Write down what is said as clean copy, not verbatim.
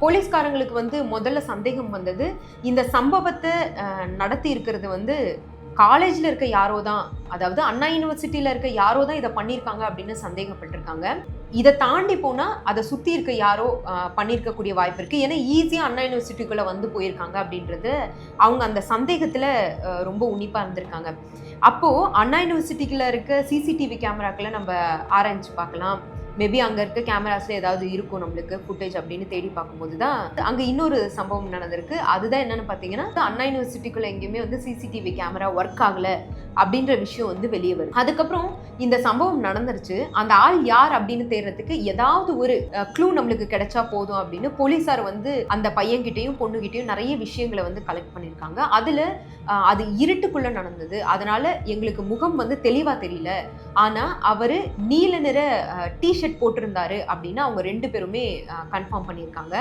போலீஸ்காரங்களுக்கு முதல்ல சந்தேகம் வந்தது. இந்த சம்பவத்த நடத்தி இருக்கிறது காலேஜ்ல இருக்க யாரோ தான், அதாவது அண்ணா யுனிவர்சிட்டியில இருக்க யாரோ தான் இத பண்ணியிருக்காங்க அப்படின்னு சந்தேகப்பட்டிருக்காங்க. இத தாண்டி போனா அத சுத்தி இருக்க யாரோ பண்ணியிருக்கக்கூடிய வாய்ப்பு இருக்கு. ஏன்னா ஈஸியா அண்ணா யுனிவர்சிட்டிக்குள்ள போயிருக்காங்க அப்படின்றது அவங்க அந்த சந்தேகத்துல ரொம்ப உன்னிப்பா இருந்திருக்காங்க. அப்போ அண்ணா யுனிவர்சிட்டிக்குள்ள இருக்க சிசிடிவி கேமராக்களை நம்ம ஆராய்ச்சி பார்க்கலாம். மேபி அங்க இருக்க கேமராஸ்ல ஏதாவது இருக்கும் நம்மளுக்கு ஃபுட்டேஜ் அப்படின்னு தேடி பார்க்கும்போது தான் அங்க இன்னொரு சம்பவம் நடந்திருக்கு. அதுதான் என்னன்னு பார்த்தீங்கன்னா, அண்ணா யூனிவர்சிட்டிக்குள்ள எங்கேயுமே சிசிடிவி கேமரா ஒர்க் ஆகல அப்படின்ற விஷயம் வெளியே வருது. அதுக்கப்புறம் இந்த சம்பவம் நடந்துருச்சு. அந்த ஆள் யார் அப்படின்னு தேடுறதுக்கு ஏதாவது ஒரு க்ளூ நம்மளுக்கு கிடைச்சா போதும் அப்படின்னு போலீசார் அந்த பையன்கிட்டையும் பொண்ணுகிட்டையும் நிறைய விஷயங்களை கலெக்ட் பண்ணியிருக்காங்க. அதுல அது இருட்டுக்குள்ள நடந்தது. அதனால எங்களுக்கு முகம் தெளிவா தெரியல. ஆனா அவரு நீல நிற டிஷர்ட் போட்டிருந்தாரு அப்படின்னு அவங்க 2 பேருமே கன்ஃபார்ம் பண்ணியிருக்காங்க.